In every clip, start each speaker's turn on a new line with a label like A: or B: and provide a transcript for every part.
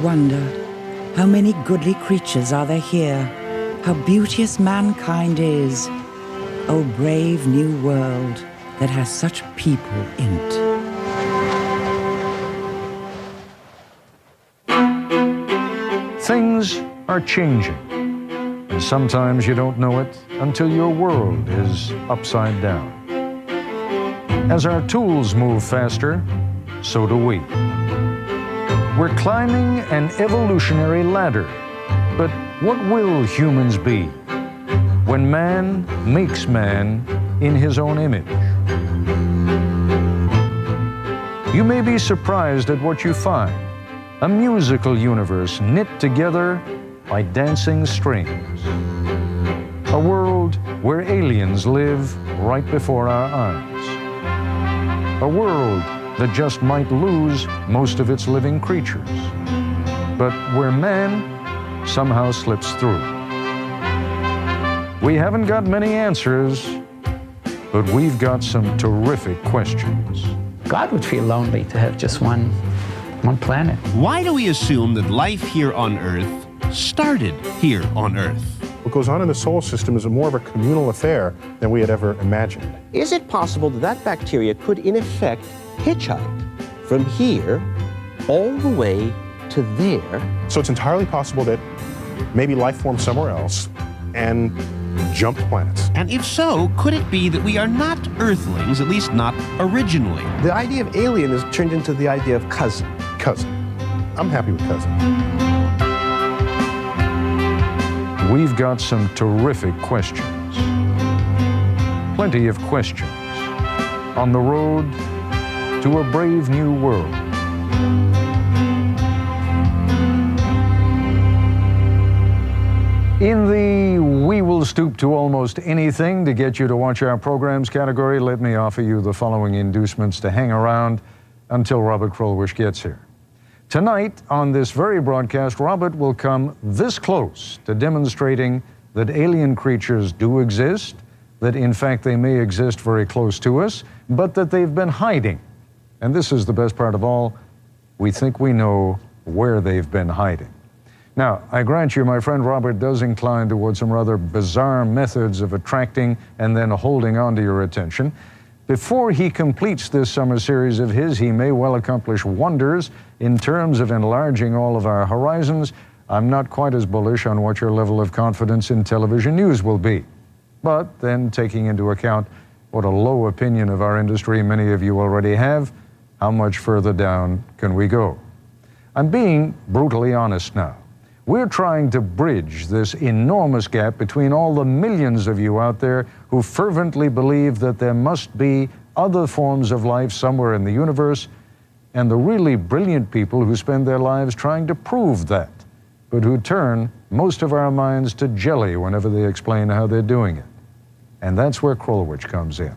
A: wonder, how many goodly creatures are there here? How beauteous mankind is. O brave new world that has such people in't.
B: Things are changing, and sometimes you don't know it until your world is upside down. As our tools move faster, so do we. We're climbing an evolutionary ladder, but what will humans be when man makes man in his own image? You may be surprised at what you find. A musical universe knit together by dancing strings. A world where aliens live right before our eyes. A world that just might lose most of its living creatures, but where man somehow slips through. We haven't got many answers, but we've got some terrific questions.
C: God would feel lonely to have just one planet.
D: Why do we assume that life here on Earth started here on Earth?
E: What goes on in the solar system is more of a communal affair than we had ever imagined.
F: Is it possible that that bacteria could, in effect, hitchhike from here all the way to there?
E: So it's entirely possible that maybe life formed somewhere else and jumped planets.
D: And if so, could it be that we are not Earthlings, at least not originally?
F: The idea of alien has turned into the idea of cousin.
E: Cousin. I'm happy with cousin.
B: We've got some terrific questions. Plenty of questions on the road to a brave new world. In the "we will stoop to almost anything to get you to watch our programs" category, let me offer you the following inducements to hang around until Robert Krulwich gets here. Tonight, on this very broadcast, Robert will come this close to demonstrating that alien creatures do exist, that in fact they may exist very close to us, but that they've been hiding. And this is the best part of all, we think we know where they've been hiding. Now, I grant you, my friend Robert does incline towards some rather bizarre methods of attracting and then holding on to your attention. Before he completes this summer series of his, he may well accomplish wonders in terms of enlarging all of our horizons. I'm not quite as bullish on what your level of confidence in television news will be. But then, taking into account what a low opinion of our industry many of you already have, how much further down can we go? I'm being brutally honest now. We're trying to bridge this enormous gap between all the millions of you out there who fervently believe that there must be other forms of life somewhere in the universe, and the really brilliant people who spend their lives trying to prove that, but who turn most of our minds to jelly whenever they explain how they're doing it. And that's where Krulwich comes in.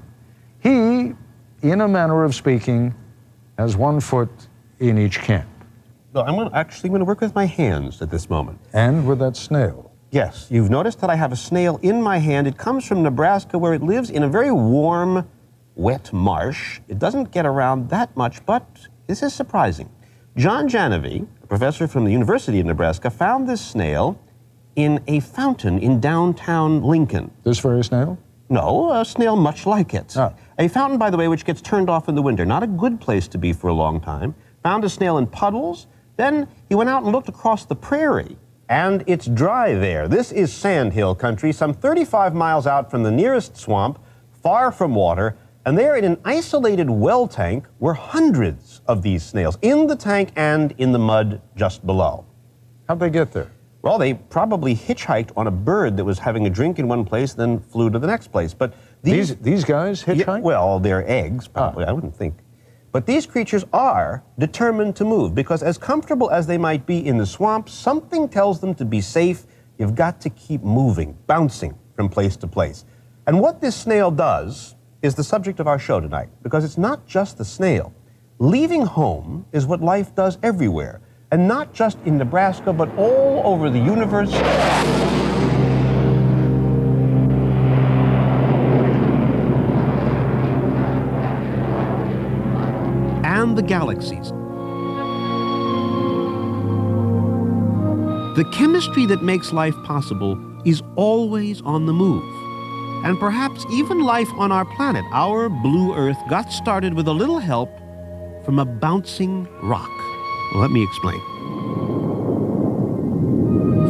B: He, in a manner of speaking, has one foot in each camp.
F: No, I'm going to work with my hands at this moment.
B: And with that snail.
F: Yes, you've noticed that I have a snail in my hand. It comes from Nebraska, where it lives in a very warm, wet marsh. It doesn't get around that much, but this is surprising. John Janovy, a professor from the University of Nebraska, found this snail in a fountain in downtown Lincoln.
B: This very snail?
F: No, a snail much like it.
B: Ah.
F: A fountain, by the way, which gets turned off in the winter. Not a good place to be for a long time. Found a snail in puddles. Then he went out and looked across the prairie, and it's dry there. This is sandhill country, some 35 miles out from the nearest swamp, far from water, and there in an isolated well tank were hundreds of these snails, in the tank and in the mud just below.
B: How'd they get there?
F: Well, they probably hitchhiked on a bird that was having a drink in one place, then flew to the next place. But
B: These guys hitchhike?
F: Yeah, well, they're eggs, probably, I wouldn't think. But these creatures are determined to move, because as comfortable as they might be in the swamp, something tells them to be safe. You've got to keep moving, bouncing from place to place. And what this snail does is the subject of our show tonight, because it's not just the snail. Leaving home is what life does everywhere, and not just in Nebraska, but all over the universe.
D: And the galaxies. The chemistry that makes life possible is always on the move. And perhaps even life on our planet, our blue Earth, got started with a little help from a bouncing rock. Well, let me explain.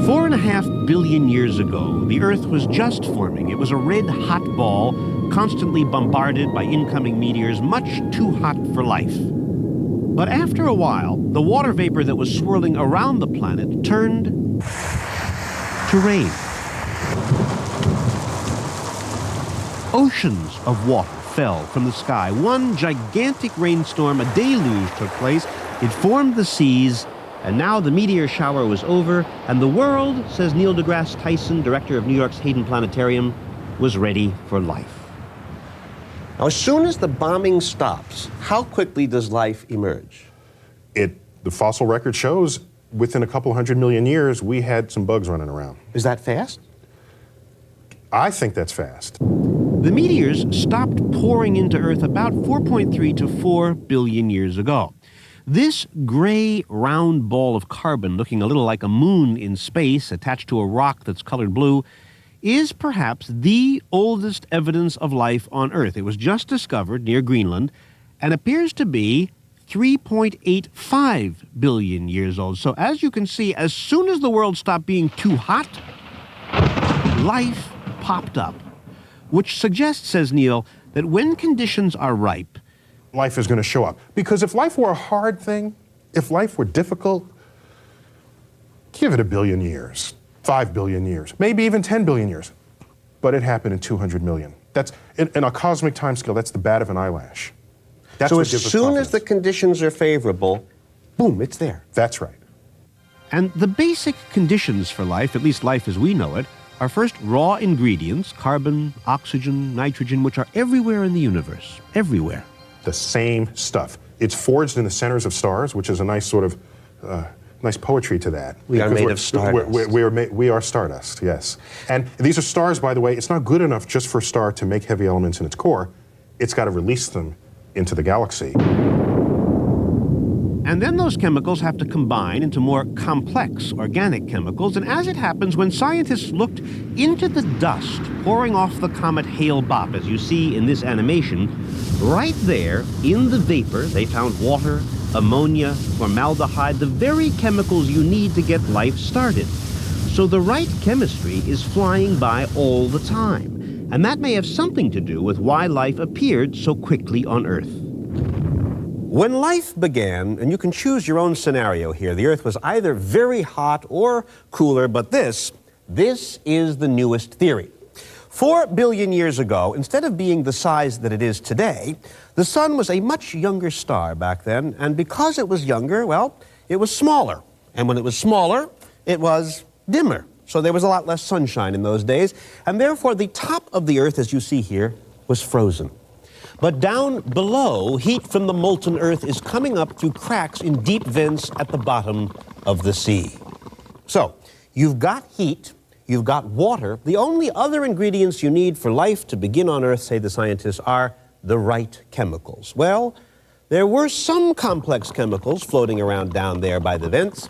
D: 4.5 billion years ago, the Earth was just forming. It was a red-hot ball, constantly bombarded by incoming meteors, much too hot for life. But after a while, the water vapor that was swirling around the planet turned to rain. Oceans of water fell from the sky. One gigantic rainstorm, a deluge took place. It formed the seas, and now the meteor shower was over, and the world, says Neil deGrasse Tyson, director of New York's Hayden Planetarium, was ready for life.
F: Now, as soon as the bombing stops, how quickly does life emerge?
E: The fossil record shows within a couple 100 million years, we had some bugs running around.
F: Is that fast?
E: I think that's fast.
D: The meteors stopped pouring into Earth about 4.3 to 4 billion years ago. This gray, round ball of carbon, looking a little like a moon in space attached to a rock that's colored blue, is perhaps the oldest evidence of life on Earth. It was just discovered near Greenland and appears to be 3.85 billion years old. So as you can see, as soon as the world stopped being too hot, life popped up, which suggests, says Neil, that when conditions are ripe,
E: life is going to show up. Because if life were a hard thing, if life were difficult, give it 1 billion years, 5 billion years, maybe even 10 billion years. But it happened in 200 million. That's, in a cosmic timescale, that's the bat of an eyelash. That's
F: so
E: what
F: as
E: gives us
F: soon as the
E: confidence.
F: conditions are favorable, boom, it's there.
E: That's right.
D: and the basic conditions for life, at least life as we know it, are first raw ingredients, carbon, oxygen, nitrogen, which are everywhere in the universe, everywhere.
E: The same stuff. It's forged in the centers of stars, which is a nice sort of, nice poetry to that.
F: We are
E: Because
F: made of stardust.
E: We are stardust, yes. And these are stars, by the way. It's not good enough just for a star to make heavy elements in its core. It's got to release them into the galaxy.
D: And then those chemicals have to combine into more complex organic chemicals. And as it happens, when scientists looked into the dust pouring off the comet Hale-Bopp, as you see in this animation, right there in the vapor, they found water, ammonia, formaldehyde, the very chemicals you need to get life started. So the right chemistry is flying by all the time. And that may have something to do with why life appeared so quickly on Earth.
F: When life began, and you can choose your own scenario here, the Earth was either very hot or cooler, but this is the newest theory. 4 billion years ago, instead of being the size that it is today, the sun was a much younger star back then, and because it was younger, well, it was smaller. And when it was smaller, it was dimmer. So there was a lot less sunshine in those days, and therefore the top of the Earth, as you see here, was frozen. But down below, heat from the molten Earth is coming up through cracks in deep vents at the bottom of the sea. So, you've got heat, you've got water. The only other ingredients you need for life to begin on Earth, say the scientists, are the right chemicals. Well, there were some complex chemicals floating around down there by the vents,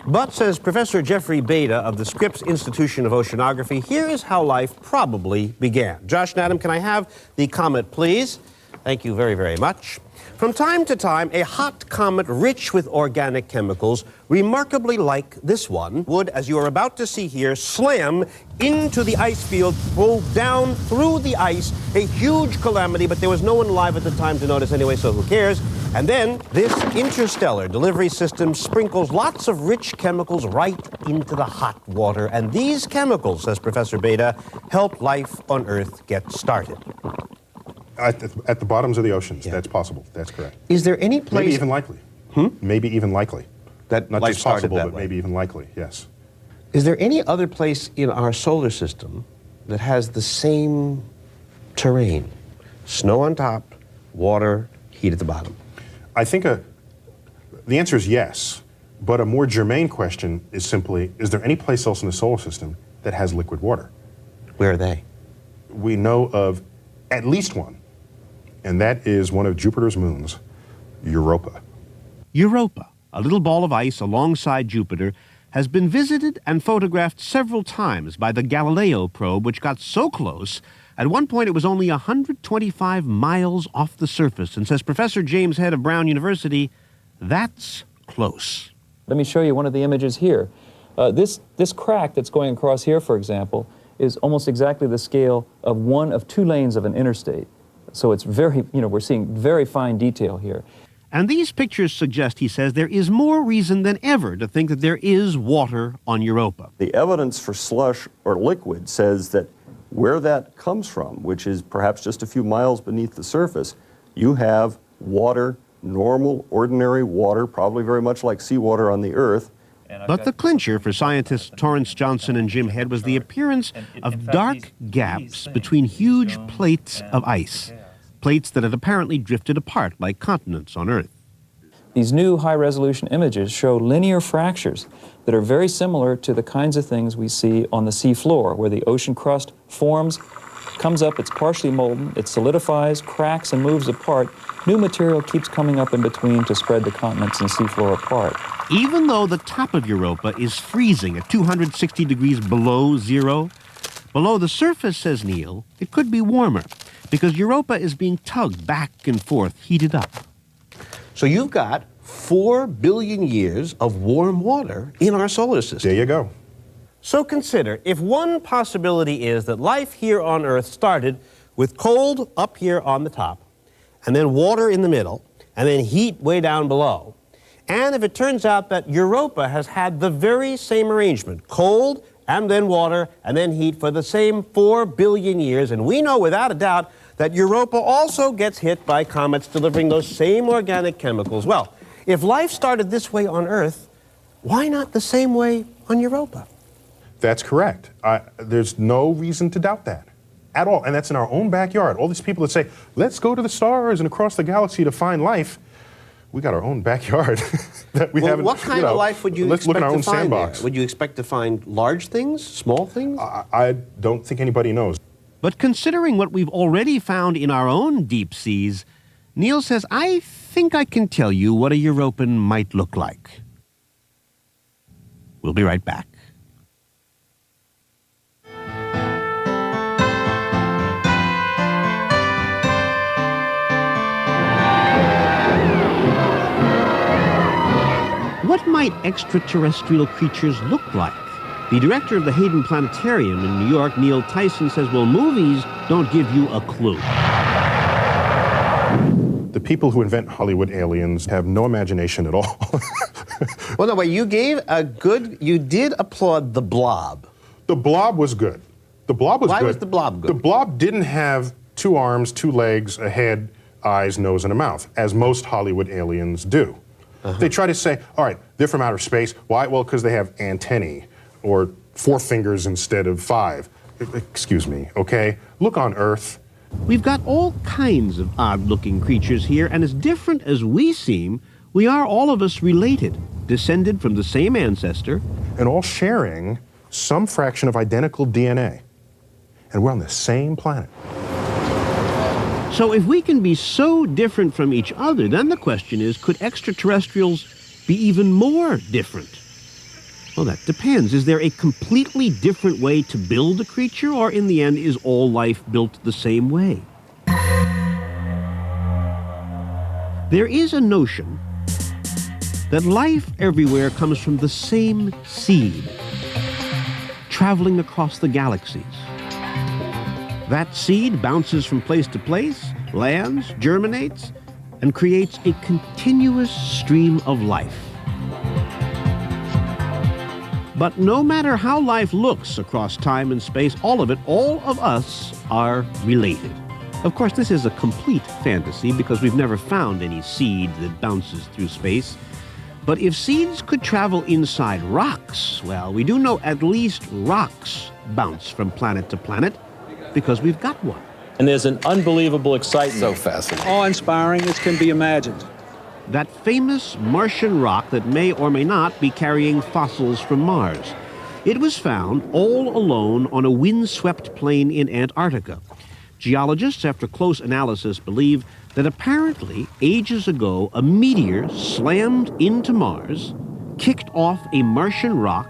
F: but, says Professor Jeffrey Beda of the Scripps Institution of Oceanography, here is how life probably began. Josh and Adam, can I have the comet, please? Thank you very, very much. From time to time, a hot comet rich with organic chemicals, remarkably like this one, would, as you are about to see here, slam into the ice field, pull down through the ice, a huge calamity, but there was no one alive at the time to notice anyway, so who cares? And then this interstellar delivery system sprinkles lots of rich chemicals right into the hot water, and these chemicals, says Professor Beda, help life on Earth get started.
E: At the bottoms of the oceans, that's possible. That's correct.
F: Is there any place...
E: Maybe even likely. Maybe even likely.
F: That
E: Not
F: life
E: just
F: started
E: possible,
F: that
E: but
F: way.
E: maybe even likely, yes.
F: Is there any other place in our solar system that has the same terrain? Snow on top, water, heat at the bottom.
E: I think the answer is yes, but a more germane question is simply, is there any place else in the solar system that has liquid water?
F: Where are they?
E: We know of at least one, and that is one of Jupiter's moons, Europa.
D: Europa, a little ball of ice alongside Jupiter, has been visited and photographed several times by the Galileo probe, which got so close, at one point it was only 125 miles off the surface. And says Professor James Head of Brown University, that's close.
G: Let me show you one of the images here. This crack that's going across here, for example, is almost exactly the scale of one of 2 lanes of an interstate. So it's very, we're seeing very fine detail here.
D: And these pictures suggest, he says, there is more reason than ever to think that there is water on Europa.
H: The evidence for slush or liquid says that where that comes from, which is perhaps just a few miles beneath the surface, you have water, normal, ordinary water, probably very much like seawater on the Earth.
D: But the clincher for scientists Torrance Johnson and Jim Head was the appearance of dark gaps between huge plates of ice, plates that had apparently drifted apart like continents on Earth.
G: These new high-resolution images show linear fractures that are very similar to the kinds of things we see on the sea floor, where the ocean crust forms, comes up, it's partially molten, it solidifies, cracks, and moves apart. New material keeps coming up in between to spread the continents and seafloor apart.
D: Even though the top of Europa is freezing at 260 degrees below zero, below the surface, says Neil, it could be warmer, because Europa is being tugged back and forth, heated up.
F: So you've got 4 billion years of warm water in our solar system.
E: There you go.
F: So consider, if one possibility is that life here on Earth started with cold up here on the top, and then water in the middle, and then heat way down below, and if it turns out that Europa has had the very same arrangement, cold and then water and then heat for the same 4 billion years, and we know without a doubt that Europa also gets hit by comets delivering those same organic chemicals. Well, if life started this way on Earth, why not the same way on Europa?
E: That's correct. There's no reason to doubt that at all. And that's in our own backyard. All these people that say, let's go to the stars and across the galaxy to find life. We got our own backyard that we haven't.
F: What kind of life would you
E: let's look
F: expect
E: in our
F: to
E: own
F: find
E: sandbox.
F: there? Would you expect to find large things, small things?
E: I don't think anybody knows.
D: But considering what we've already found in our own deep seas, Neil says, I think I can tell you what a Europan might look like. We'll be right back. What might extraterrestrial creatures look like? The director of the Hayden Planetarium in New York, Neil Tyson, says, well, movies don't give you a clue.
E: The people who invent Hollywood aliens have no imagination at all.
F: Well, no, but you did applaud The Blob.
E: The Blob was good. The Blob was good.
F: Why was The Blob good?
E: The Blob didn't have 2 arms, 2 legs, a head, eyes, nose, and a mouth, as most Hollywood aliens do. They try to say, all right, they're from outer space. Why? Well, because they have antennae, or 4 fingers instead of 5. Excuse me, okay? Look on Earth.
D: We've got all kinds of odd-looking creatures here, and as different as we seem, we are all of us related, descended from the same ancestor.
E: And all sharing some fraction of identical DNA. And we're on the same planet.
D: So if we can be so different from each other, then the question is, could extraterrestrials be even more different? Well, that depends. Is there a completely different way to build a creature, or in the end, is all life built the same way? There is a notion that life everywhere comes from the same seed, traveling across the galaxies. That seed bounces from place to place, lands, germinates, and creates a continuous stream of life. But no matter how life looks across time and space, all of us are related. Of course, this is a complete fantasy because we've never found any seed that bounces through space. But if seeds could travel inside rocks, well, we do know at least rocks bounce from planet to planet because we've got one.
I: And there's an unbelievable excitement.
J: So fascinating.
I: Awe-inspiring as can be imagined.
D: That famous Martian rock that may or may not be carrying fossils from Mars. It was found all alone on a windswept plain in Antarctica. Geologists, after close analysis, believe that apparently, ages ago, a meteor slammed into Mars, kicked off a Martian rock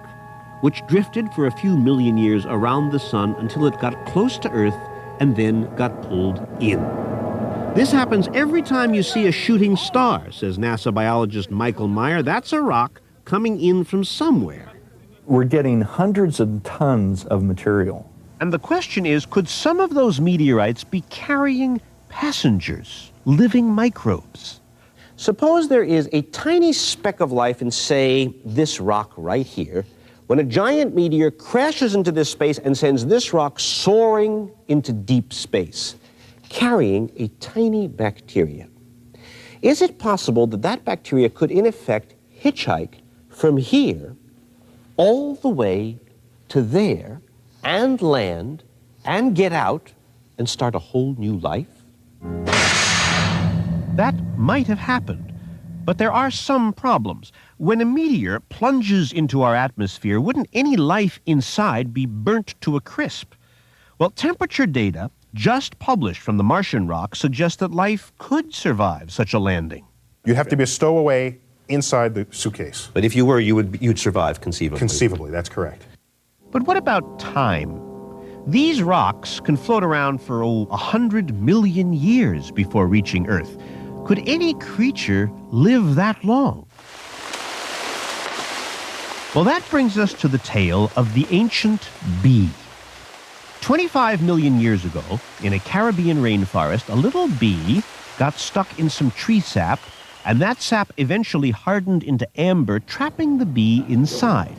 D: which drifted for a few million years around the sun until it got close to Earth and then got pulled in. This happens every time you see a shooting star, says NASA biologist Michael Meyer. That's a rock coming in from somewhere.
J: We're getting hundreds of tons of material.
D: And the question is, could some of those meteorites be carrying passengers, living microbes?
F: Suppose there is a tiny speck of life in, say, this rock right here, when a giant meteor crashes into this space and sends this rock soaring into deep space, carrying a tiny bacteria. Is it possible that that bacteria could, in effect, hitchhike from here all the way to there and land and get out and start a whole new life?
D: That might have happened, but there are some problems. When a meteor plunges into our atmosphere, wouldn't any life inside be burnt to a crisp? Well, temperature data just published from the Martian rock suggests that life could survive such a landing.
E: You'd have to be a stowaway inside the suitcase.
F: But if you were, you'd survive, conceivably.
E: Conceivably, that's correct.
D: But what about time? These rocks can float around for 100 million years before reaching Earth. Could any creature live that long? Well, that brings us to the tale of the ancient bee. 25 million years ago, in a Caribbean rainforest, a little bee got stuck in some tree sap, and that sap eventually hardened into amber, trapping the bee inside.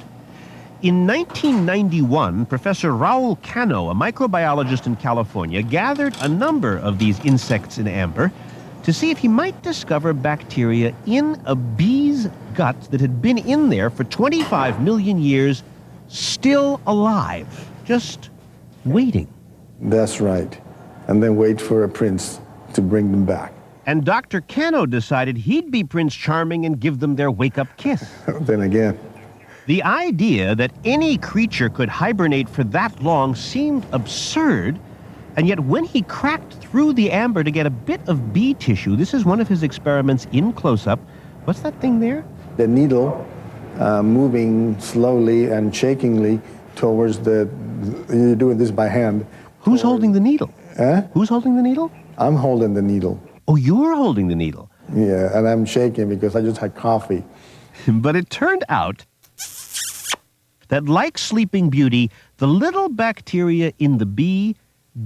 D: In 1991, Professor Raul Cano, a microbiologist in California, gathered a number of these insects in amber to see if he might discover bacteria in a bee's gut that had been in there for 25 million years, still alive, just waiting.
K: That's right. And then wait for a prince to bring them back.
D: And Dr. Cano decided he'd be Prince Charming and give them their wake-up kiss.
K: Then again.
D: The idea that any creature could hibernate for that long seemed absurd, and yet when he cracked through the amber to get a bit of bee tissue, this is one of his experiments in close-up. What's that thing there?
K: The needle moving slowly and shakingly towards you're doing this by hand.
D: Who's holding the needle? Who's holding the needle?
K: I'm holding the needle.
D: Oh, you're holding the needle.
K: Yeah, and I'm shaking because I just had coffee.
D: But it turned out that, like Sleeping Beauty, the little bacteria in the bee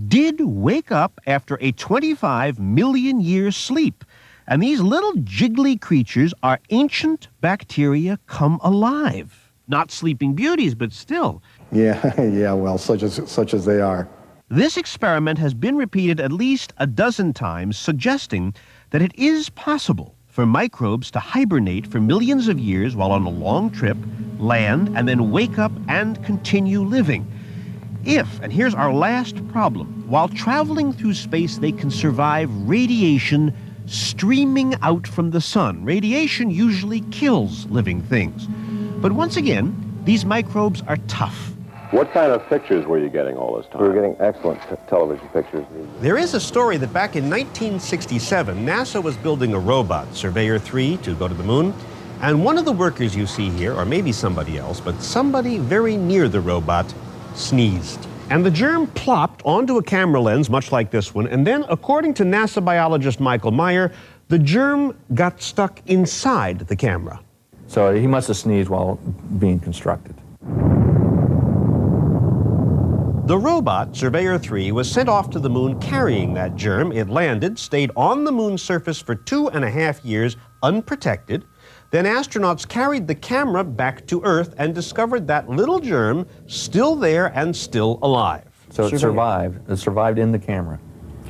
D: did wake up after a 25 million year sleep. And these little jiggly creatures are ancient bacteria come alive. Not Sleeping Beauties, but still.
K: Yeah, well, such as they are.
D: This experiment has been repeated at least a dozen times, suggesting that it is possible for microbes to hibernate for millions of years while on a long trip, land, and then wake up and continue living. If, and here's our last problem, while traveling through space they can survive radiation streaming out from the sun. Radiation usually kills living things. But once again, these microbes are tough.
L: What kind of pictures were you getting all this time?
M: We were getting excellent television pictures.
F: There is a story that back in 1967, NASA was building a robot, Surveyor 3, to go to the moon. And one of the workers you see here, or maybe somebody else, but somebody very near the robot, sneezed. And the germ plopped onto a camera lens, much like this one, and then, according to NASA biologist Michael Meyer, the germ got stuck inside the camera.
J: So he must have sneezed while being constructed.
F: The robot, Surveyor 3, was sent off to the moon carrying that germ. It landed, stayed on the moon's surface for 2.5 years, unprotected. Then astronauts carried the camera back to Earth and discovered that little germ still there and still alive.
J: So it survived. It survived in the camera.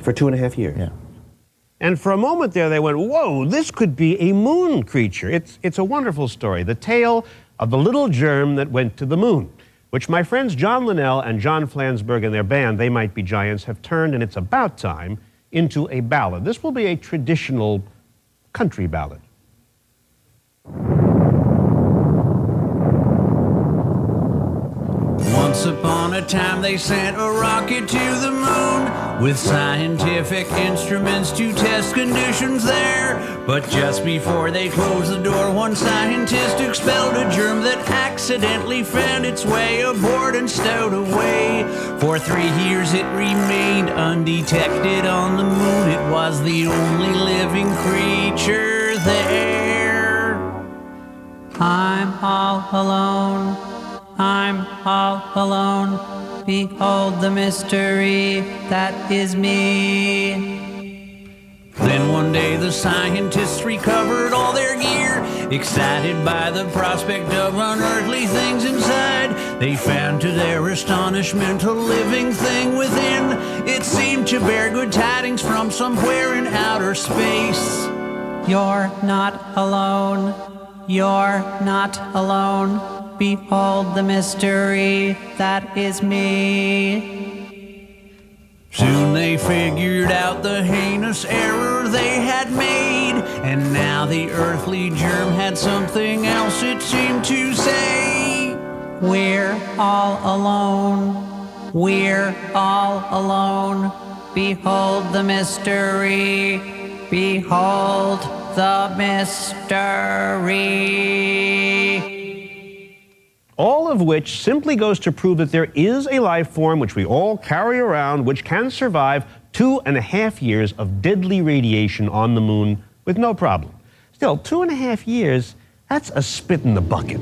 F: For 2.5 years.
J: Yeah.
D: And for a moment there, they went, whoa, this could be a moon creature. It's a wonderful story, the tale of the little germ that went to the moon, which my friends John Linnell and John Flansburgh and their band, They Might Be Giants, have turned, and it's about time, into a ballad. This will be a traditional country ballad.
N: Once Once upon a time they sent a rocket to the moon with scientific instruments to test conditions there. But just before they closed the door, one scientist expelled a germ that accidentally found its way aboard and stowed away. For 3 years it remained undetected on the moon. It was the only living creature there.
O: I'm all alone. I'm all alone. Behold the mystery that is me.
N: Then one day the scientists recovered all their gear, excited by the prospect of unearthly things inside. They found to their astonishment a living thing within. It seemed to bear good tidings from somewhere in outer space.
O: You're not alone. You're not alone. Behold the mystery that is me.
N: Soon they figured out the heinous error they had made, and now the earthly germ had something else it seemed to say.
O: We're all alone. We're all alone. Behold the mystery. Behold the mystery.
F: All of which simply goes to prove that there is a life form which we all carry around which can survive 2.5 years of deadly radiation on the moon with no problem. Still, 2.5 years, that's a spit in the bucket.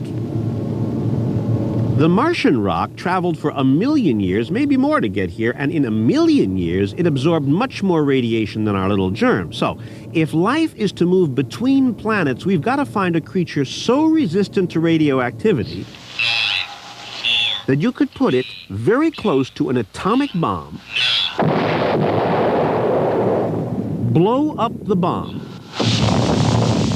D: The Martian rock traveled for 1 million years, maybe more, to get here, and in 1 million years, it absorbed much more radiation than our little germ. So, if life is to move between planets, we've got to find a creature so resistant to radioactivity that you could put it very close to an atomic bomb, blow up the bomb,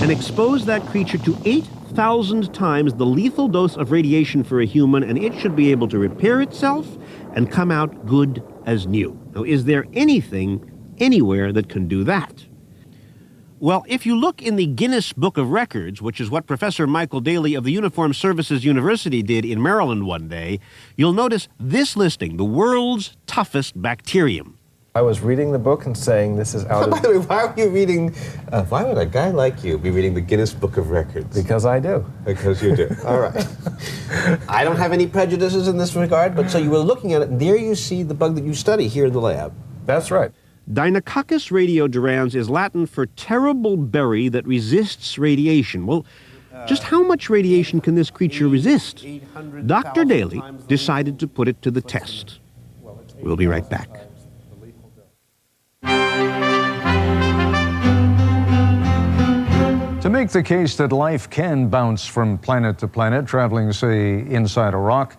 D: and expose that creature to 8,000 times the lethal dose of radiation for a human, and it should be able to repair itself and come out good as new. Now, is there anything anywhere that can do that? Well, if you look in the Guinness Book of Records, which is what Professor Michael Daly of the Uniformed Services University did in Maryland one day, you'll notice this listing, the world's toughest bacterium.
P: I was reading the book and saying this is out of...
F: By the way, why are you reading, why would a guy like you be reading the Guinness Book of Records?
P: Because I do.
F: Because you do. All right. I don't have any prejudices in this regard, but so you were looking at it, and there you see the bug that you study here in the lab.
P: That's right.
D: Deinococcus radiodurans is Latin for terrible berry that resists radiation. Well, just how much radiation can this creature resist? Dr. Daly decided to put it to the test. We'll be right back.
B: To make the case that life can bounce from planet to planet, traveling, say, inside a rock,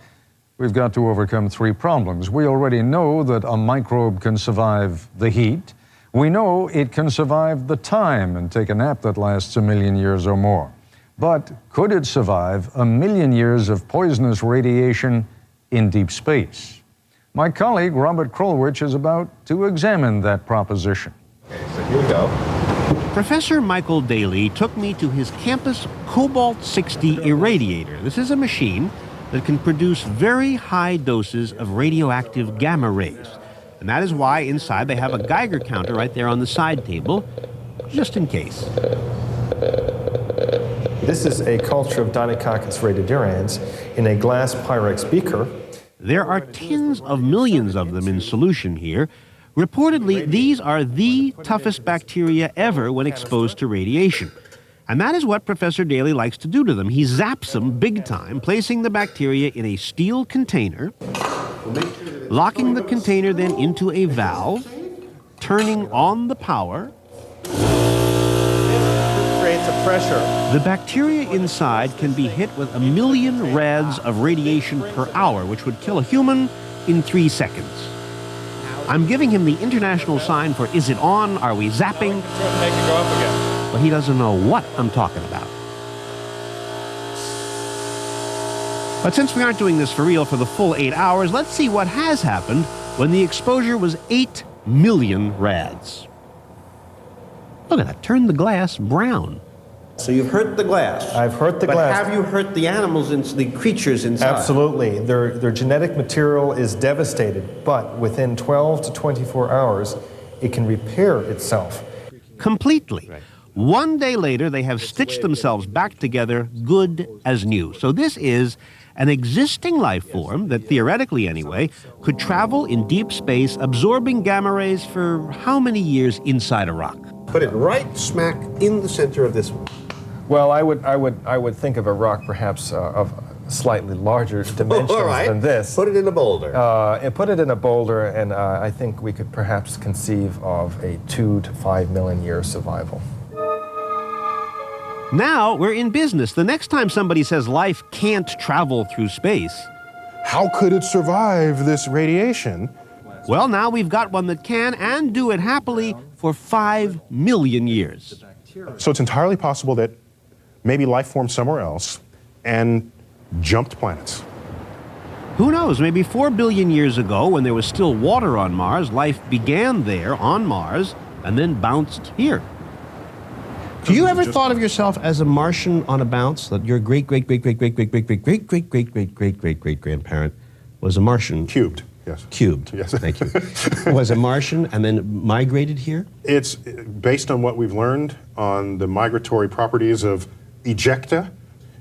B: we've got to overcome 3 problems. We already know that a microbe can survive the heat. We know it can survive the time and take a nap that lasts 1 million years or more. But could it survive 1 million years of poisonous radiation in deep space? My colleague, Robert Krulwich, is about to examine that proposition.
F: Okay, so here we go.
D: Professor Michael Daly took me to his campus Cobalt-60 irradiator. This is a machine that can produce very high doses of radioactive gamma rays. And that is why inside they have a Geiger counter right there on the side table, just in case.
P: This is a culture of Deinococcus radiodurans in a glass Pyrex beaker.
D: There are tens of millions of them in solution here. Reportedly, these are the toughest bacteria ever when exposed to radiation. And that is what Professor Daly likes to do to them. He zaps them big time, placing the bacteria in a steel container, locking the container then into a valve, turning on the power.
P: Creates a pressure.
D: The bacteria inside can be hit with 1 million rads of radiation per hour, which would kill a human in 3 seconds. I'm giving him the international sign for is it on, are we zapping?
P: Make it go up again.
D: But he doesn't know what I'm talking about. But since we aren't doing this for real for the full 8 hours, let's see what has happened when the exposure was 8 million rads. Look at that, turn the glass brown. So you've hurt the glass.
P: I've hurt the
D: but
P: glass.
D: Have you hurt the animals, the creatures inside?
P: Absolutely. Their genetic material is devastated, but within 12 to 24 hours, it can repair itself.
D: Completely. Right. One day later, they have stitched themselves back together, good as new. So this is an existing life form that, theoretically anyway, could travel in deep space, absorbing gamma rays for how many years inside a rock? Put it right smack in the center of this one.
P: Well, I would think of a rock perhaps of slightly larger dimensions than this.
D: Put it in a boulder.
P: And put it in a boulder, and I think we could perhaps conceive of a 2 to 5 million year survival.
D: Now we're in business. The next time somebody says life can't travel through space,
E: how could it survive this radiation?
D: Well, now we've got one that can, and do it happily for 5 million years.
E: So it's entirely possible that maybe life formed somewhere else and jumped planets.
D: Who knows? Maybe 4 billion years ago, when there was still water on Mars, life began there on Mars and then bounced here. Do you ever thought of yourself as a Martian on a bounce? That your great-great-great-great-great-great-great-great-great-great-great-grandparent was a Martian?
E: Cubed, yes.
D: Cubed,
E: yes.
D: Thank you. Was a Martian and then migrated here?
E: It's based on what we've learned on the migratory properties of ejecta.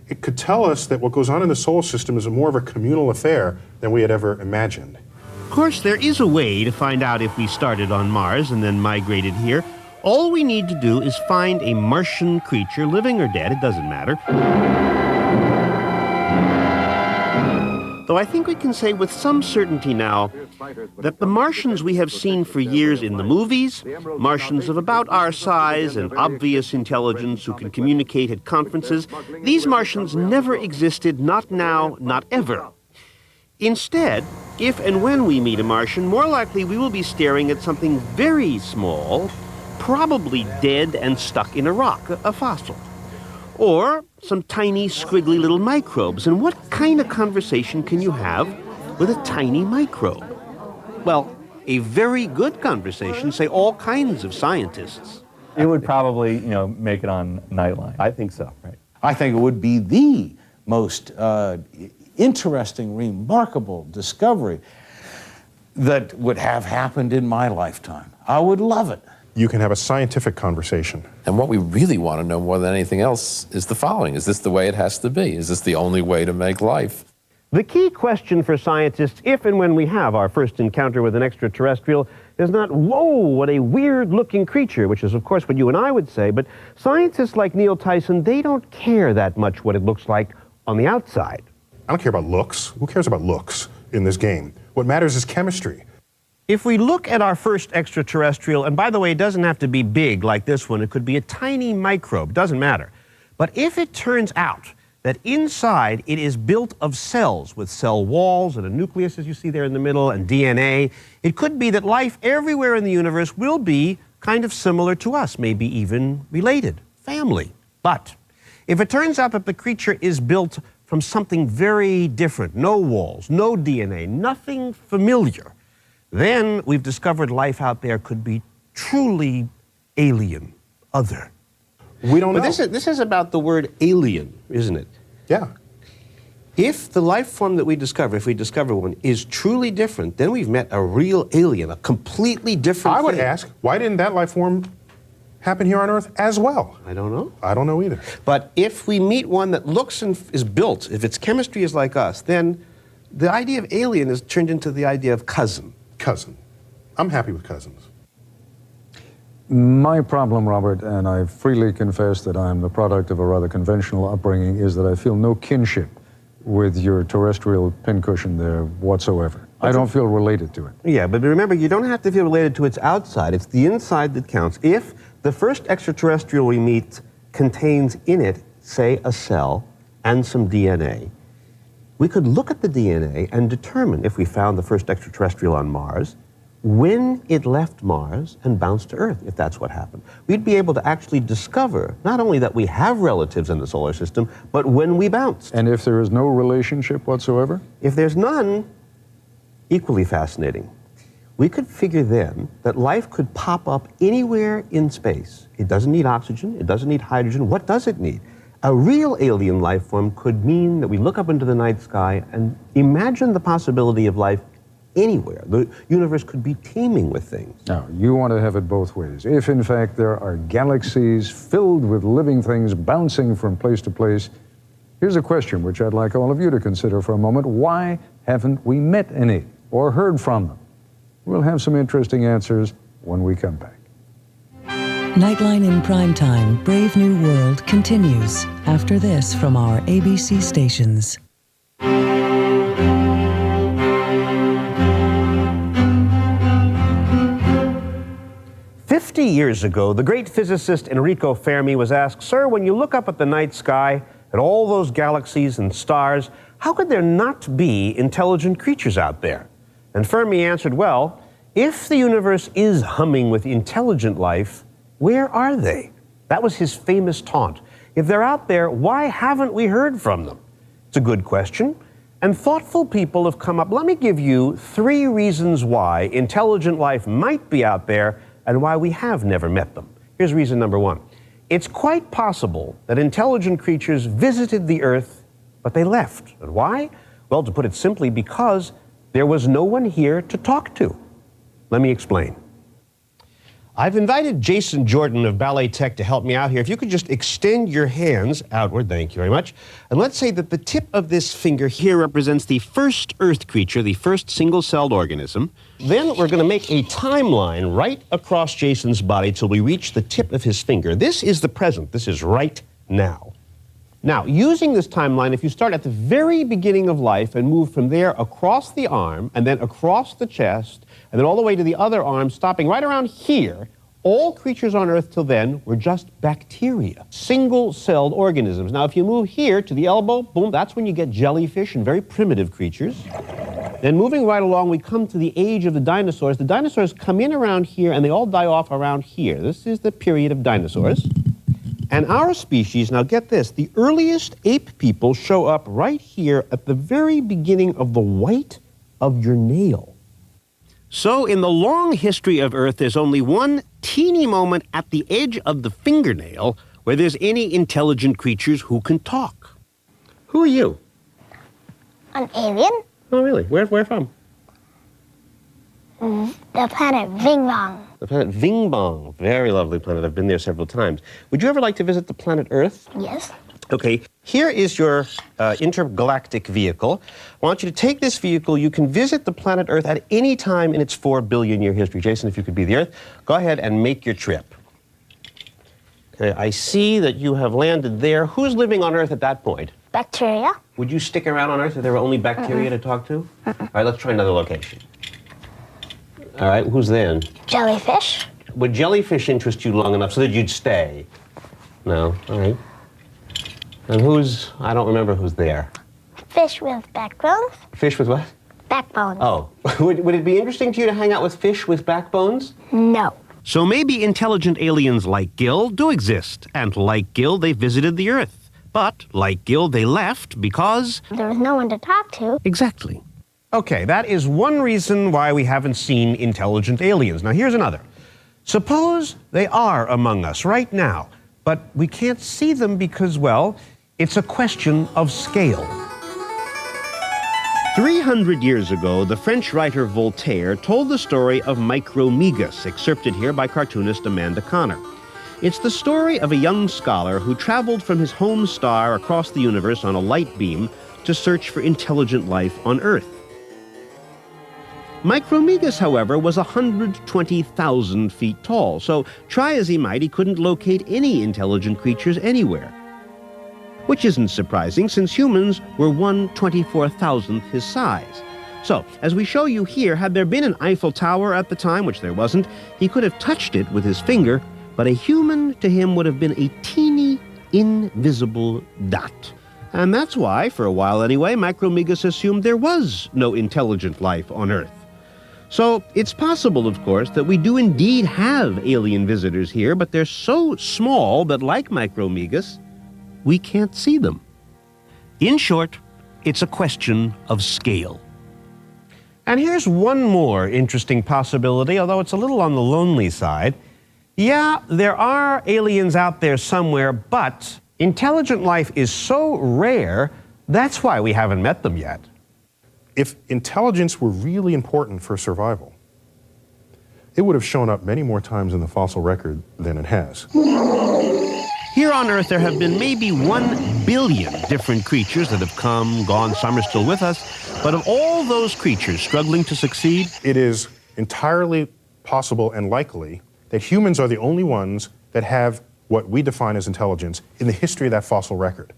E: It could tell us that what goes on in the solar system is more of a communal affair than we had ever imagined.
D: Of course, there is a way to find out if we started on Mars and then migrated here. All we need to do is find a Martian creature, living or dead, it doesn't matter. Though I think we can say with some certainty now that the Martians we have seen for years in the movies, Martians of about our size and obvious intelligence who can communicate at conferences, these Martians never existed, not now, not ever. Instead, if and when we meet a Martian, more likely we will be staring at something very small, probably dead and stuck in a rock, a fossil. Or some tiny, squiggly little microbes. And what kind of conversation can you have with a tiny microbe? Well, a very good conversation, say all kinds of scientists.
J: It would probably, make it on Nightline.
F: I think so.
J: Right.
Q: I think it would be the most interesting, remarkable discovery that would have happened in my lifetime. I would love it.
E: You can have a scientific conversation.
R: And what we really want to know more than anything else is the following. Is this the way it has to be? Is this the only way to make life?
D: The key question for scientists, if and when we have our first encounter with an extraterrestrial, is not, whoa, what a weird-looking creature, which is, of course, what you and I would say, but scientists like Neil Tyson, they don't care that much what it looks like on the outside.
E: I don't care about looks. Who cares about looks in this game? What matters is chemistry.
D: If we look at our first extraterrestrial, and by the way, it doesn't have to be big like this one, it could be a tiny microbe, doesn't matter. But if it turns out that inside it is built of cells with cell walls and a nucleus, as you see there in the middle, and DNA, it could be that life everywhere in the universe will be kind of similar to us, maybe even related, family. But if it turns out that the creature is built from something very different, no walls, no DNA, nothing familiar, then we've discovered life out there could be truly alien, other.
E: We don't know.
D: But this is about the word alien, isn't it?
E: Yeah.
D: If the life form that we discover, if we discover one, is truly different, then we've met a real alien, a completely different
E: I would
D: thing.
E: ask, why didn't that life form happen here on Earth as well?
D: I don't know.
E: I don't know either.
D: But if we meet one that looks and is built, if its chemistry is like us, then the idea of alien is turned into the idea of cousin.
E: Cousin. I'm happy with cousins.
B: My problem, Robert, and I freely confess that I'm the product of a rather conventional upbringing, is that I feel no kinship with your terrestrial pincushion there whatsoever. I don't feel related to it.
D: Yeah, but remember, you don't have to feel related to its outside. It's the inside that counts. If the first extraterrestrial we meet contains in it, say, a cell and some DNA, we could look at the DNA and determine, if we found the first extraterrestrial on Mars, when it left Mars and bounced to Earth, if that's what happened. We'd be able to actually discover not only that we have relatives in the solar system, but when we bounced.
B: And if there is no relationship whatsoever?
D: If there's none, equally fascinating.
F: we could figure then that life could pop up anywhere in space. It doesn't need oxygen, it doesn't need hydrogen. What does it need? A real alien life form could mean that we look up into the night sky and imagine the possibility of life anywhere. The universe could be teeming with things.
B: Now, you want to have it both ways. If, in fact, there are galaxies filled with living things bouncing from place to place, here's a question which I'd like all of you to consider for a moment. Why haven't we met any or heard from them? We'll have some interesting answers when we come back.
S: Nightline in Primetime, Brave New World continues after this from our ABC stations.
F: 50 years ago, the great physicist Enrico Fermi was asked, "Sir, when you look up at the night sky at all those galaxies and stars, how could there not be intelligent creatures out there?" And Fermi answered, "Well, if the universe is humming with intelligent life, where are they?" That was his famous taunt. If they're out there, why haven't we heard from them? It's a good question. And thoughtful people have come up. Let me give you 3 reasons why intelligent life might be out there and why we have never met them. Here's reason number 1. It's quite possible that intelligent creatures visited the Earth, but they left. And why? Well, to put it simply, because there was no one here to talk to. Let me explain. I've invited Jason Jordan of Ballet Tech to help me out here. If you could just extend your hands outward, thank you very much. And let's say that the tip of this finger here represents the first Earth creature, the first single-celled organism. Then we're going to make a timeline right across Jason's body till we reach the tip of his finger. This is the present. This is right now. Now, using this timeline, if you start at the very beginning of life and move from there across the arm and then across the chest and then all the way to the other arm, stopping right around here, all creatures on Earth till then were just bacteria, single-celled organisms. Now, if you move here to the elbow, boom, that's when you get jellyfish and very primitive creatures. Then moving right along, we come to the age of the dinosaurs. The dinosaurs come in around here and they all die off around here. This is the period of dinosaurs. And our species, now get this, the earliest ape people show up right here at the very beginning of the white of your nail. So in the long history of Earth, there's only one teeny moment at the edge of the fingernail where there's any intelligent creatures who can talk. Who are you?
T: An alien?
F: Oh, really? Where from?
T: The planet Bing Bong.
F: The planet Bing Bong. Very lovely planet. I've been there several times. Would you ever like to visit the planet Earth?
T: Yes.
F: Okay, here is your intergalactic vehicle. I want you to take this vehicle. You can visit the planet Earth at any time in its 4 billion year history. Jason, if you could be the Earth, go ahead and make your trip. Okay, I see that you have landed there. Who's living on Earth at that point?
T: Bacteria.
F: Would you stick around on Earth if there were only bacteria to talk to? All right, let's try another location. All right, who's then?
T: Jellyfish.
F: Would jellyfish interest you long enough so that you'd stay? No, all right. And who's, I don't remember who's there.
T: Fish with backbones.
F: Fish with what?
T: Backbones.
F: Oh, would it be interesting to you to hang out with fish with backbones?
T: No.
D: So maybe intelligent aliens like Gil do exist, and like Gil, they visited the Earth. But, like Gil, they left because...
T: there was no one to talk to.
D: Exactly. Okay, that is one reason why we haven't seen intelligent aliens. Now, here's another. Suppose they are among us right now, but we can't see them because, well, it's a question of scale. 300 years ago, the French writer Voltaire told the story of Micromegas, excerpted here by cartoonist Amanda Connor. It's the story of a young scholar who traveled from his home star across the universe on a light beam to search for intelligent life on Earth. Micromegas, however, was 120,000 feet tall, so try as he might, he couldn't locate any intelligent creatures anywhere. Which isn't surprising, since humans were 1/24,000th his size. So, as we show you here, had there been an Eiffel Tower at the time, which there wasn't, he could have touched it with his finger, but a human to him would have been a teeny, invisible dot. And that's why, for a while anyway, Micromegas assumed there was no intelligent life on Earth. So it's possible, of course, that we do indeed have alien visitors here, but they're so small that, like Micromegas, we can't see them. In short, it's a question of scale. And here's one more interesting possibility, although it's a little on the lonely side. Yeah, there are aliens out there somewhere, but intelligent life is so rare, that's why we haven't met them yet.
E: If intelligence were really important for survival, it would have shown up many more times in the fossil record than it has.
D: Here on Earth, there have been maybe 1 billion different creatures that have come, gone, some are still with us. But of all those creatures struggling to succeed,
E: it is entirely possible and likely that humans are the only ones that have what we define as intelligence in the history of that fossil record.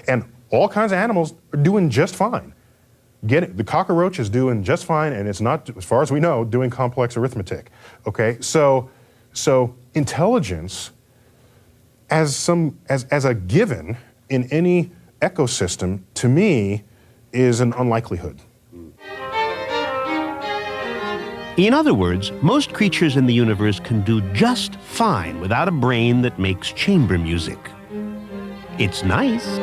E: And all kinds of animals are doing just fine. The cockroach is doing just fine, and it's not, as far as we know, doing complex arithmetic. Okay, so intelligence as a given in any ecosystem, to me, is an unlikelihood.
D: In other words, most creatures in the universe can do just fine without a brain that makes chamber music. It's nice.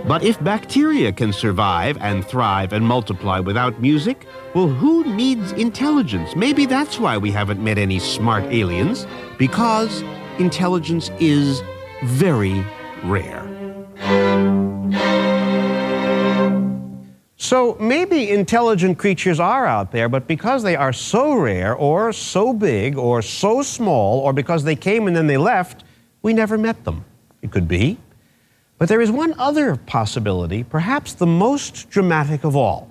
D: But if bacteria can survive and thrive and multiply without music, well, who needs intelligence? Maybe that's why we haven't met any smart aliens, because intelligence is very rare. So maybe intelligent creatures are out there, but because they are so rare, or so big, or so small, or because they came and then they left, we never met them. It could be. But there is one other possibility, perhaps the most dramatic of all,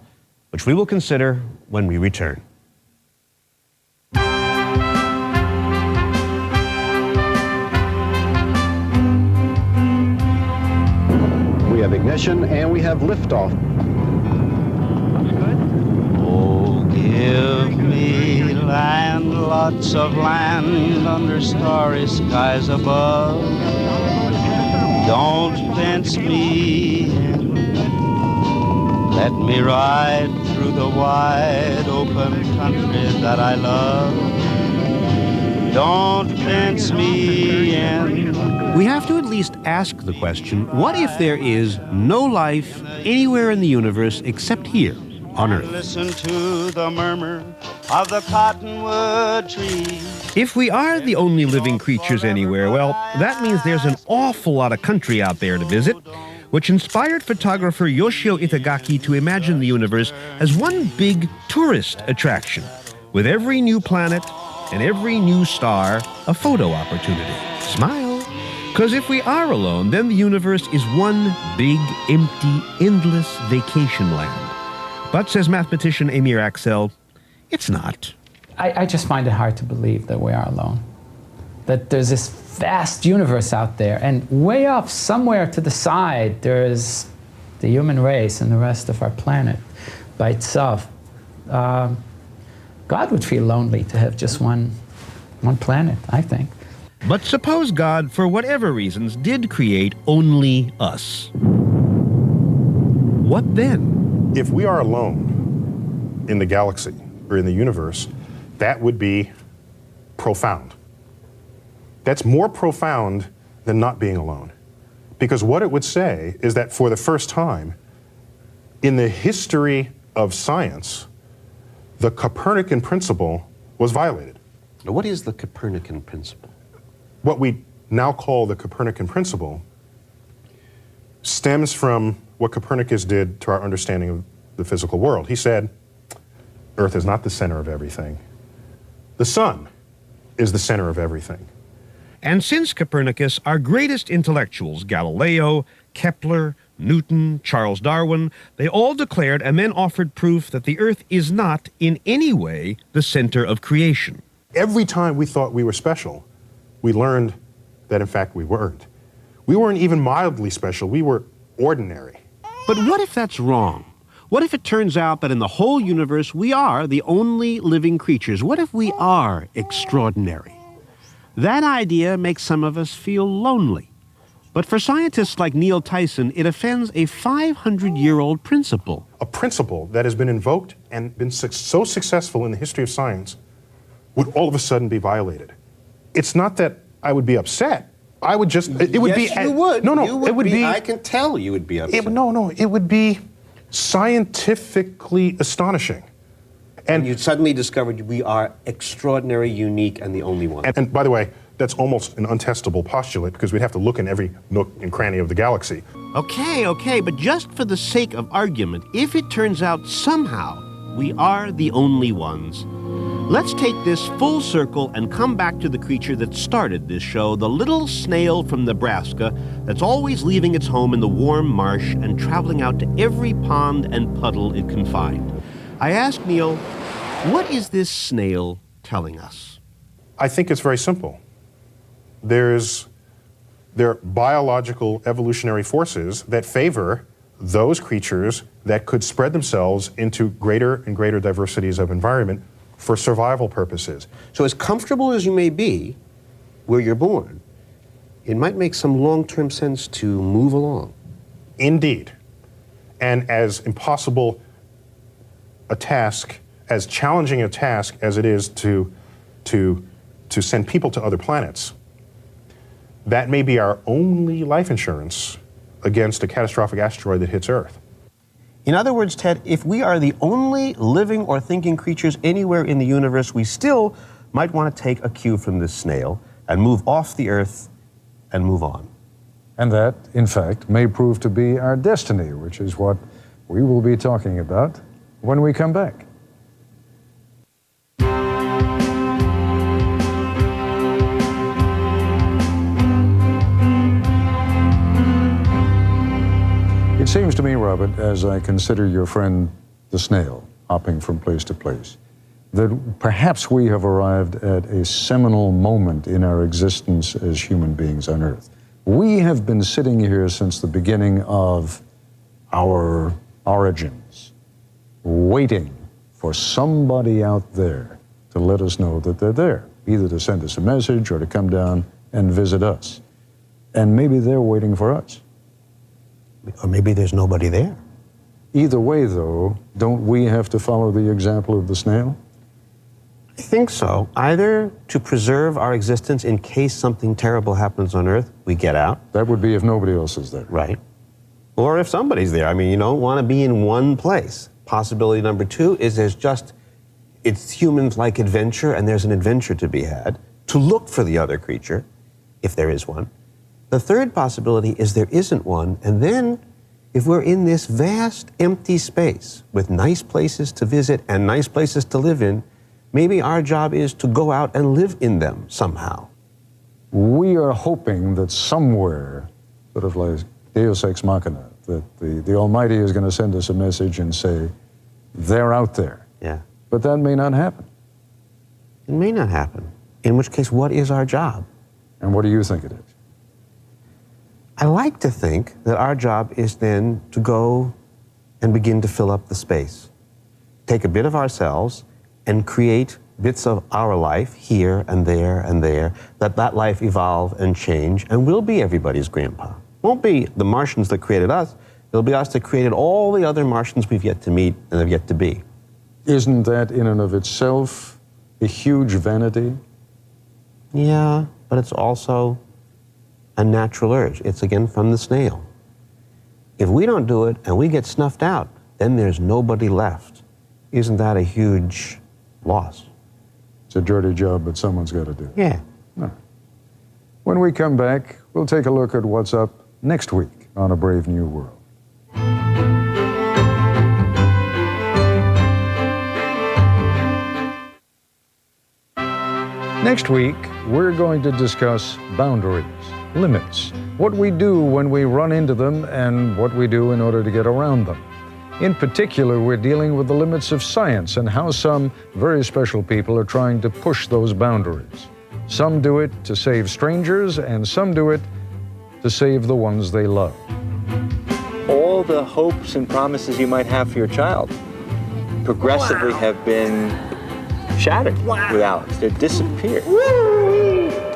D: which we will consider when we return.
L: We have ignition and we have liftoff.
O: Oh, give me land, lots of land under starry skies above. Don't fence me in. Let me ride through the wide open country that I love. Don't fence me in.
D: We have to at least ask the question, what if there is no life anywhere in the universe except here on Earth?
O: Listen to the murmur of the cottonwood trees.
D: If we are the only living creatures anywhere, well, that means there's an awful lot of country out there to visit, which inspired photographer Yoshio Itagaki to imagine the universe as one big tourist attraction, with every new planet and every new star a photo opportunity. Smile. Because if we are alone, then the universe is one big, empty, endless vacation land. But, says mathematician Amir Axel, it's not.
C: I just find it hard to believe that we are alone. That there's this vast universe out there, and way off somewhere to the side, there's the human race and the rest of our planet by itself. God would feel lonely to have just one planet, I think.
D: But suppose God, for whatever reasons, did create only us. What then?
E: If we are alone in the galaxy or in the universe, that would be profound. That's more profound than not being alone. Because what it would say is that for the first time in the history of science, the Copernican principle was violated.
F: Now, what is the Copernican principle?
E: What we now call the Copernican principle stems from what Copernicus did to our understanding of the physical world. He said, Earth is not the center of everything. The sun is the center of everything.
D: And since Copernicus, our greatest intellectuals, Galileo, Kepler, Newton, Charles Darwin, they all declared and then offered proof that the Earth is not in any way the center of creation.
E: Every time we thought we were special, we learned that in fact we weren't. We weren't even mildly special, we were ordinary.
D: But what if that's wrong? What if it turns out that in the whole universe we are the only living creatures? What if we are extraordinary? That idea makes some of us feel lonely. But for scientists like Neil Tyson, it offends a 500-year-old principle.
E: A principle that has been invoked and been so successful in the history of science would all of a sudden be violated. It's not that I would be upset I would just, it would be.
F: Yes, you would.
E: No,
F: You would
E: it would be.
F: I can tell you would be upset.
E: It would be scientifically astonishing.
F: And you suddenly discovered we are extraordinary, unique, and the only one.
E: And by the way, that's almost an untestable postulate because we'd have to look in every nook and cranny of the galaxy.
D: Okay, but just for the sake of argument, if it turns out somehow we are the only ones, let's take this full circle and come back to the creature that started this show, the little snail from Nebraska that's always leaving its home in the warm marsh and traveling out to every pond and puddle it can find. I asked Neil, what is this snail telling us?
E: I think it's very simple. There are biological evolutionary forces that favor those creatures that could spread themselves into greater and greater diversities of environment for survival purposes.
F: So as comfortable as you may be where you're born, it might make some long-term sense to move along.
E: Indeed. And as impossible a task, as challenging a task as it is to send people to other planets, that may be our only life insurance against a catastrophic asteroid that hits Earth.
F: In other words, Ted, if we are the only living or thinking creatures anywhere in the universe, we still might want to take a cue from this snail and move off the Earth and move on.
B: And that, in fact, may prove to be our destiny, which is what we will be talking about when we come back. It seems to me, Robert, as I consider your friend the snail hopping from place to place, that perhaps we have arrived at a seminal moment in our existence as human beings on Earth. We have been sitting here since the beginning of our origins, waiting for somebody out there to let us know that they're there, either to send us a message or to come down and visit us. And maybe they're waiting for us.
F: Or maybe there's nobody there.
B: Either way, though, don't we have to follow the example of the snail?
F: I think so. Either to preserve our existence in case something terrible happens on Earth, we get out.
B: That would be if nobody else is there.
F: Right. Or if somebody's there. I mean, you don't want to be in one place. Possibility number two is it's humans-like adventure, and there's an adventure to be had, to look for the other creature, if there is one. The third possibility is there isn't one, and then if we're in this vast empty space with nice places to visit and nice places to live in, maybe our job is to go out and live in them somehow.
B: We are hoping that somewhere, sort of like Deus Ex Machina, that the Almighty is going to send us a message and say, they're out there.
F: Yeah.
B: But that may not happen.
F: It may not happen. In which case, what is our job?
B: And what do you think it is?
F: I like to think that our job is then to go and begin to fill up the space. Take a bit of ourselves and create bits of our life here and there, that life evolve and change, and we'll be everybody's grandpa. Won't be the Martians that created us, it'll be us that created all the other Martians we've yet to meet and have yet to be.
B: Isn't that in and of itself a huge vanity?
F: Yeah, but it's also a natural urge. It's again from the snail. If we don't do it and we get snuffed out, then there's nobody left. Isn't that a huge loss?
B: It's a dirty job, but someone's got to do it.
F: Yeah.
B: No. When we come back, we'll take a look at what's up next week on A Brave New World. Next week, we're going to discuss boundaries, limits, what we do when we run into them, and what we do in order to get around them. In particular, we're dealing with the limits of science and how some very special people are trying to push those boundaries. Some do it to save strangers, and some do it to save the ones they love.
J: All the hopes and promises you might have for your child progressively have been shattered with Alex. They're disappeared.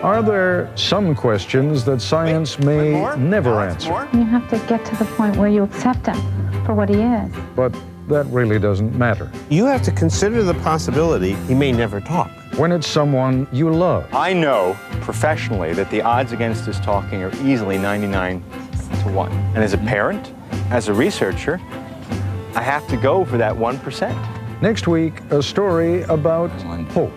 B: Are there some questions that science may never answer?
U: You have to get to the point where you accept him for what he is.
B: But that really doesn't matter.
F: You have to consider the possibility he may never talk.
B: when it's someone you love.
J: I know professionally that the odds against this talking are easily 99 to 1. And as a parent, as a researcher, I have to go for that 1%.
B: Next week, a story about hope.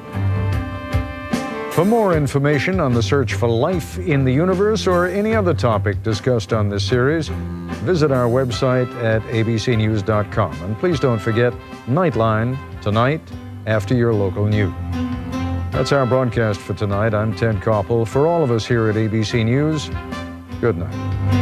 B: For more information on the search for life in the universe or any other topic discussed on this series, visit our website at abcnews.com. And please don't forget Nightline tonight after your local news. That's our broadcast for tonight. I'm Ted Koppel. For all of us here at ABC News, good night.